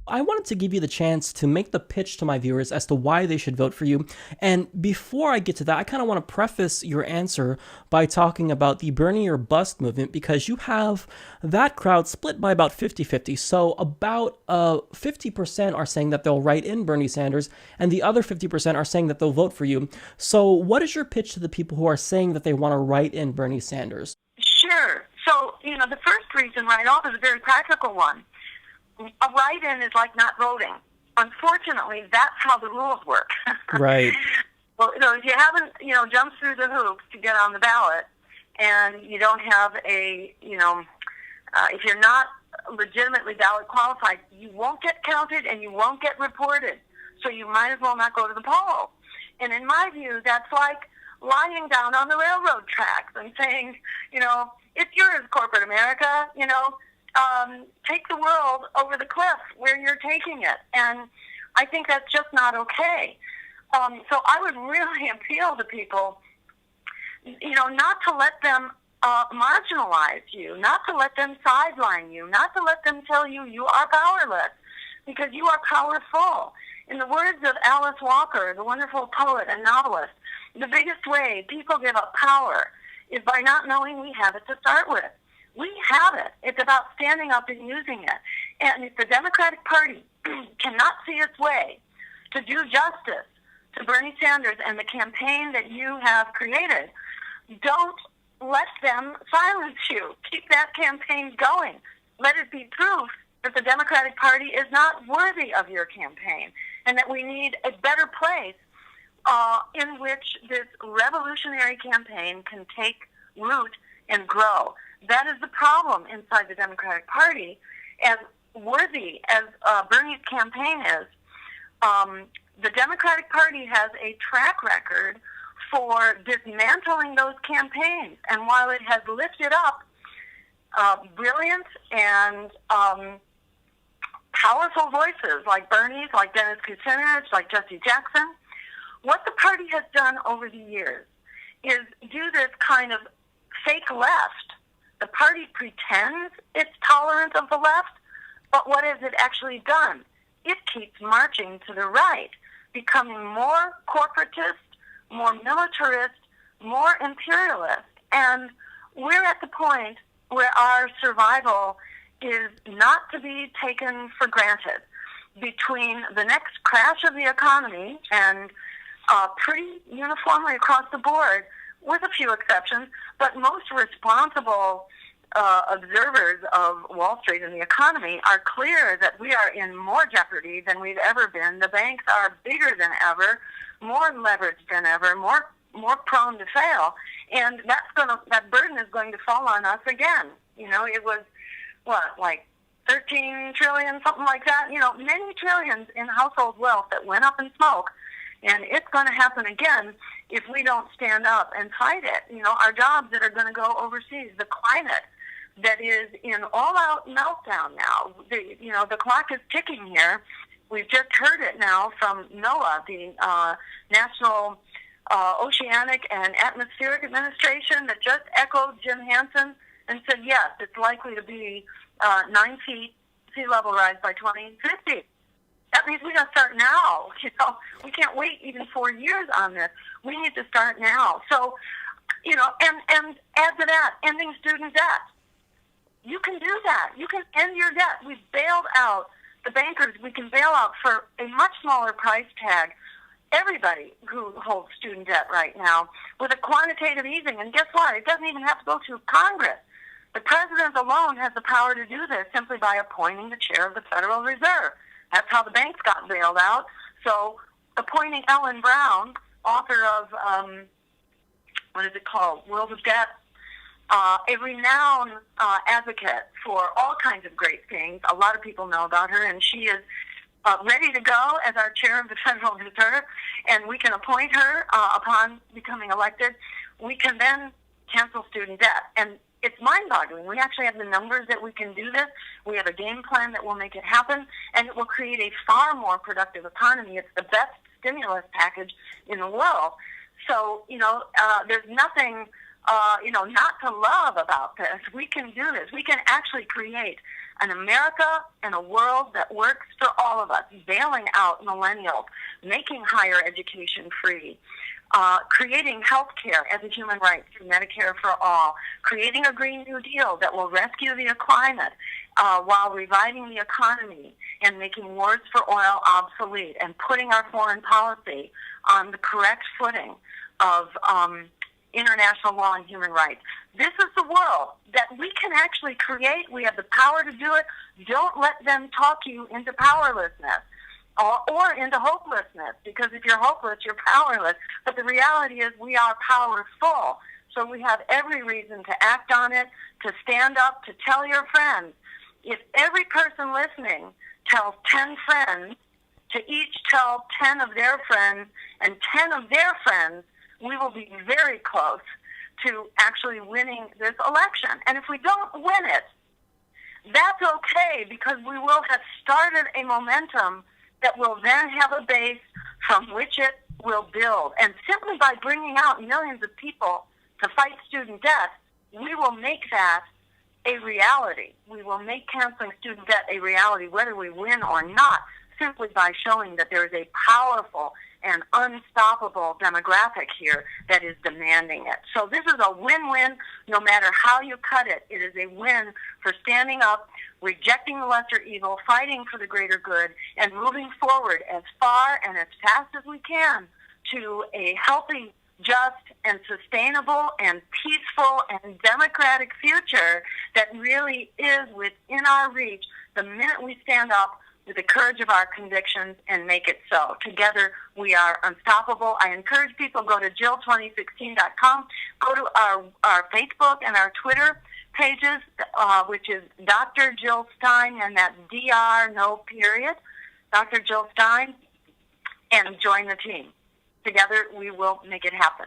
I wanted to give you the chance to make the pitch to my viewers as to why they should vote for you. And before I get to that, I kind of want to preface your answer by talking about the Bernie or Bust movement, because you have that crowd split by about 50-50. So about 50% are saying that they'll write in Bernie Sanders, and the other 50% are saying that they'll vote for you. So what is your pitch to the people who are saying that they want to write in Bernie Sanders? Sure. So, the first reason right off is a very practical one. A write-in is like not voting. Unfortunately, that's how the rules work. Right. Well, if you haven't, jumped through the hoops to get on the ballot, and you don't have if you're not legitimately ballot qualified, you won't get counted and you won't get reported. So you might as well not go to the poll. And in my view, that's like lying down on the railroad tracks and saying, it's yours, corporate America, take the world over the cliff where you're taking it. And I think that's just not okay. So I would really appeal to people, not to let them marginalize you, not to let them sideline you, not to let them tell you you are powerless, because you are powerful. In the words of Alice Walker, the wonderful poet and novelist, the biggest way people give up power is by not knowing we have it to start with. We have it. It's about standing up and using it. And if the Democratic Party cannot see its way to do justice to Bernie Sanders and the campaign that you have created, don't let them silence you. Keep that campaign going. Let it be proof that the Democratic Party is not worthy of your campaign, and that we need a better place in which this revolutionary campaign can take root and grow. That is the problem inside the Democratic Party. As worthy as Bernie's campaign is, the Democratic Party has a track record for dismantling those campaigns. And while it has lifted up brilliant and powerful voices like Bernie's, like Dennis Kucinich, like Jesse Jackson, what the party has done over the years is do this kind of fake left. The party pretends it's tolerant of the left, but what has it actually done? It keeps marching to the right, becoming more corporatist, more militarist, more imperialist. And we're at the point where our survival is not to be taken for granted. Between the next crash of the economy and pretty uniformly across the board, with a few exceptions, but most responsible observers of Wall Street and the economy are clear that we are in more jeopardy than we've ever been. The banks are bigger than ever, more leveraged than ever, more prone to fail, and that burden is going to fall on us again. It was like 13 trillion, something like that. Many trillions in household wealth that went up in smoke. And it's going to happen again if we don't stand up and fight it. Our jobs that are going to go overseas, the climate that is in all-out meltdown now. The clock is ticking here. We've just heard it now from NOAA, the National Oceanic and Atmospheric Administration, that just echoed Jim Hansen and said, yes, it's likely to be 9 feet sea level rise by 2050. That means we got to start now. We can't wait even 4 years on this. We need to start now. So, and add to that, ending student debt. You can do that. You can end your debt. We've bailed out the bankers. We can bail out for a much smaller price tag everybody who holds student debt right now with a quantitative easing. And guess what? It doesn't even have to go to Congress. The president alone has the power to do this simply by appointing the chair of the Federal Reserve. That's how the banks got bailed out. So appointing Ellen Brown, author of, World of Debt, a renowned advocate for all kinds of great things. A lot of people know about her, and she is ready to go as our chair of the Federal Reserve, and we can appoint her upon becoming elected. We can then cancel student debt. And it's mind-boggling. We actually have the numbers that we can do this. We have a game plan that will make it happen, and it will create a far more productive economy. It's the best stimulus package in the world. So, there's nothing not to love about this. We can do this. We can actually create an America and a world that works for all of us, bailing out millennials, making higher education free, creating health care as a human right through Medicare for all, creating a Green New Deal that will rescue the climate while reviving the economy and making wars for oil obsolete, and putting our foreign policy on the correct footing of international law and human rights. This is the world that we can actually create. We have the power to do it. Don't let them talk you into powerlessness or into hopelessness, because if you're hopeless, you're powerless. But the reality is we are powerful. So we have every reason to act on it, to stand up, to tell your friends. If every person listening tells 10 friends, to each tell 10 of their friends and 10 of their friends, we will be very close to actually winning this election. And if we don't win it, that's okay, because we will have started a momentum that will then have a base from which it will build. And simply by bringing out millions of people to fight student debt, we will make that a reality. We will make canceling student debt a reality, whether we win or not, simply by showing that there is a powerful and unstoppable demographic here that is demanding it. So this is a win-win no matter how you cut it. It is a win for standing up, rejecting the lesser evil, fighting for the greater good, and moving forward as far and as fast as we can to a healthy, just, and sustainable, and peaceful, and democratic future that really is within our reach the minute we stand up with the courage of our convictions and make it so. Together, we are unstoppable. I encourage people, go to Jill2016.com, go to our Facebook and our Twitter pages, which is Dr. Jill Stein, and that's DR, no period, Dr. Jill Stein, and join the team. Together, we will make it happen.